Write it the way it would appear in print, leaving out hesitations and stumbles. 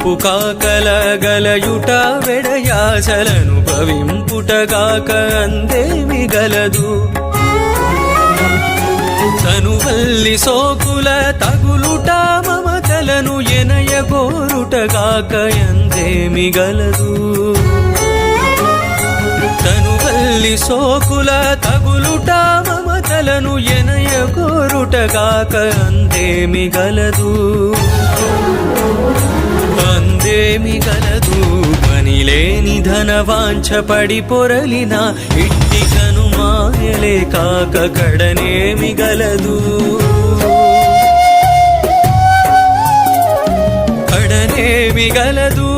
వెడలింపు కాకలగలయుట వెడయాచలనుభవింపుటగాక అందేమి గలదు తనువల్లి సోకుల తగులుట మమతలను ఎనయగోరుటగాక ఎందేమి గలదు తనువల్లి సోకుల తగులుట మమతలను ఎనయగోరుటగాక అందేమి గలదు అందేమి గలదు పనిలేని ధనవాంఛ పడి పొరలిన ఇట్టి కనుమాయలే కాక కడనేమి గలదు కడనేమి గలదు